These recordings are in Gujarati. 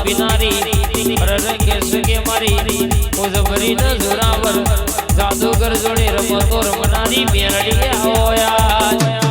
પીનારી અરે કેસ કે મારી ઓઝબરી ન જોરાવર જાદુગર જોડે રમતો રમનારી મેરડી આયા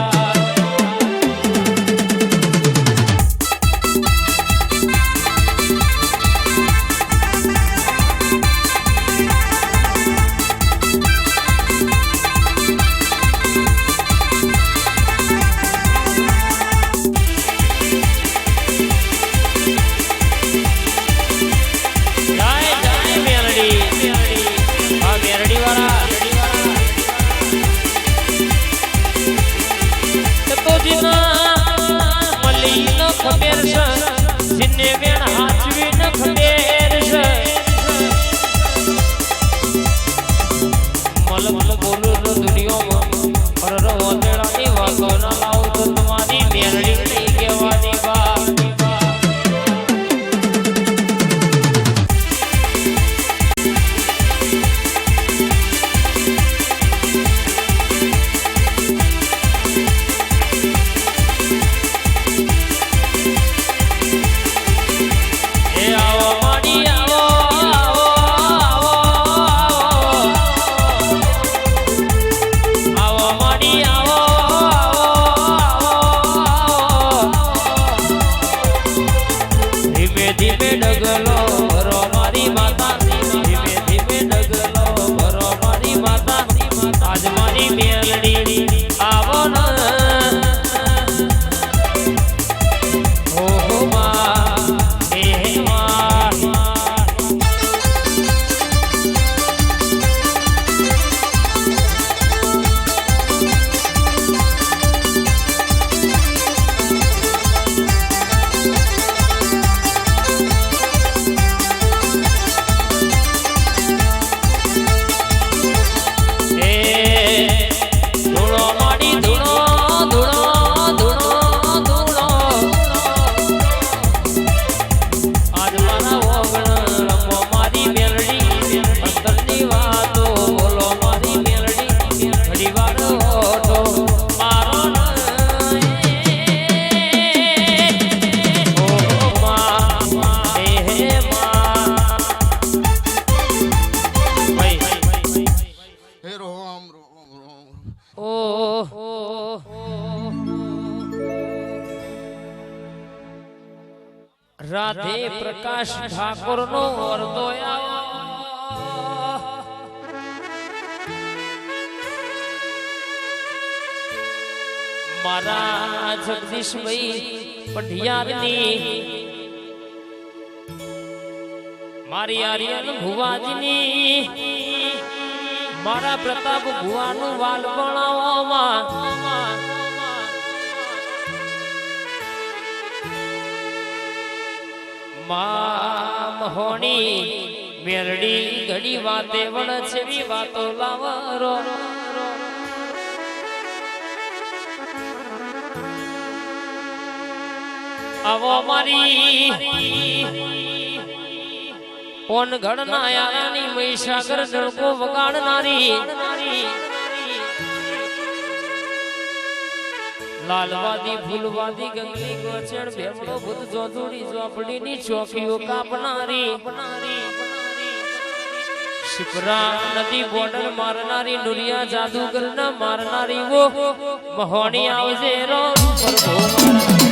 રાધે પ્રકાશ ઠાકોર નો અર્ધો મારા જગદીશભાઈ પઢિયારની મારી આર્યન ભુવાજીની મારા પ્રતાપ ભુવાનું વાલ બનાવવામાં મહોણી મેરડી ઘડી વાતે વણ છેવી વાતો લાવરો આવો મારી ઓન ઘડના યારાની મહીસાગર ડળકો વગાડનારી લાલવાદી ફૂલવાદી ગંગલી ગોચેણ ભેમડો ભૂત જોધુડી ચોપડીની ચોકીઓ કાપનારી શિપરા નદી બોર્ડર મારનારી નુરિયા જાદુગર ન મારનારી વો મહોણી આવજે રો પ્રભુ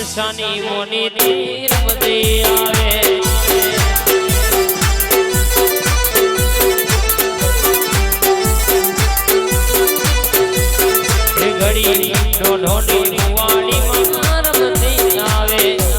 સાની મોની તીર બધી આવે ઘડી ઢોઢોની વાડી માં રમતી આવે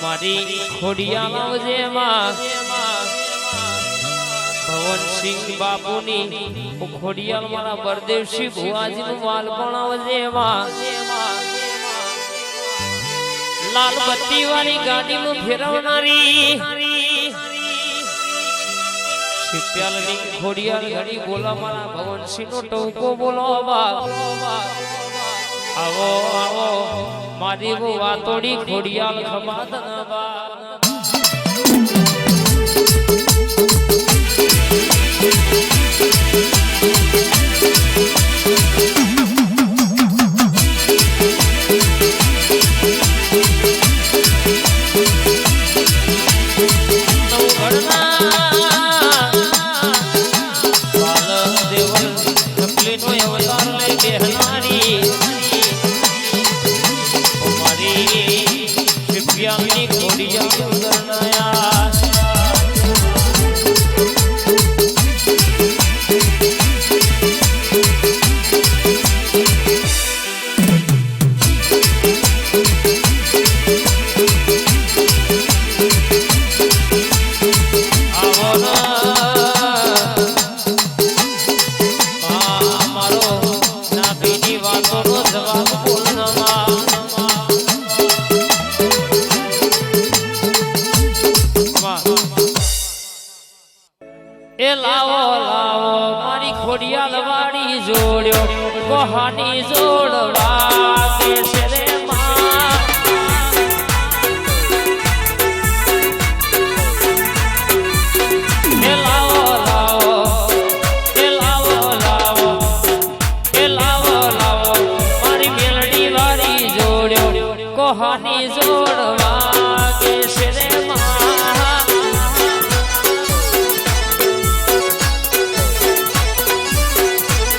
મારી ખોડિયામાં જેમાં ભવનસિંહ બાપુની ખોડિયાલ મારા બરદેવસિંહ ભુવાજીનું વાલપણ જેમાં લાલ બત્તી વાળી ગાડીનું ફેરવનારી શિપ્યાલની ખોડિયાલ ઘડી બોલા મારા ભવનસિંહનો ટોકો બોલો આવો આવો મારી વો વાતોડી ખોડિયાલ ખમાદના બા કોહાની જોડવા દેશે રે માં એ લાવો લાવો એ લાવો લાવો એ લાવો લાવો મારી મેલડી વાળી જોડ્યો કોહાની જોડવા દેશે રે માં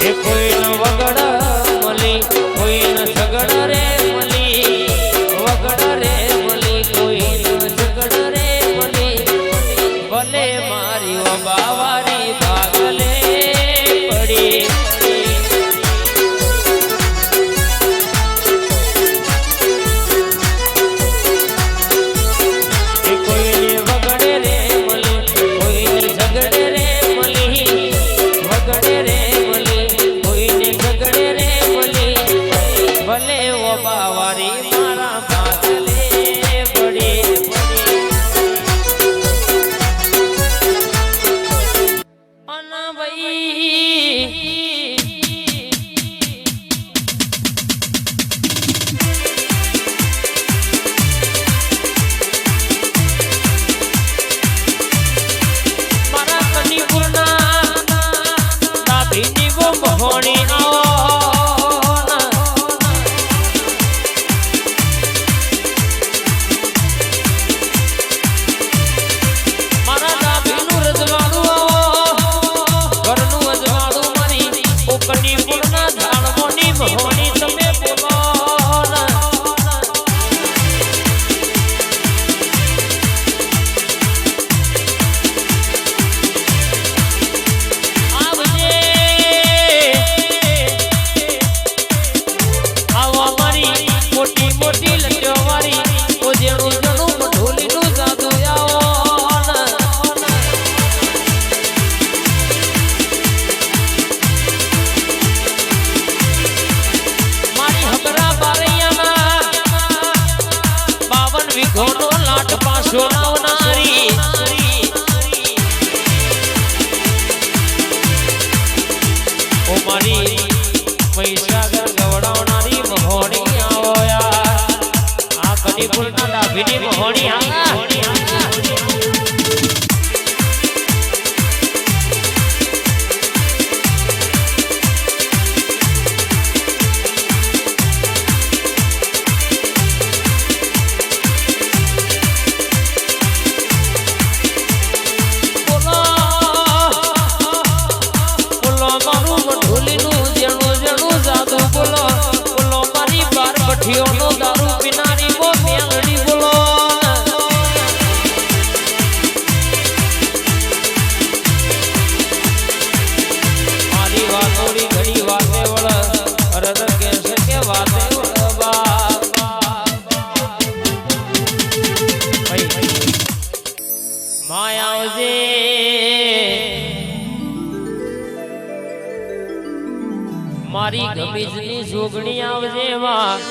એ કોઈનો વગડ મળી કોઈનો ઝગડ રે મળી વગડ રે મળી કોઈનો ઝગડ રે મળી ભલે મારી બાવારી ભાગલે પડી કોઈને વગડે રે મળી કોઈને ઝગડે રે મળી વગડે રે ભલે ઓ બાવારી મારા ભાગલે પડી અના ભાઈ મારા કનીપુરના દાભીની વો મહોણી વિઘોનો લાટ પાછો લાવનારી ઓ મારી મહીસાગર ગવડાવનારી મહોણી આવો યાર આ કનીપુરના ડાભીની મહોણી નો દારૂ પીનારી વો મેલડી બોલો મારી વાતોડી ઘડી વાતે વળ અરદ કે છે કે વાતે વળ માયા આવજે મારી ગમીજની જોગણી આવજે માં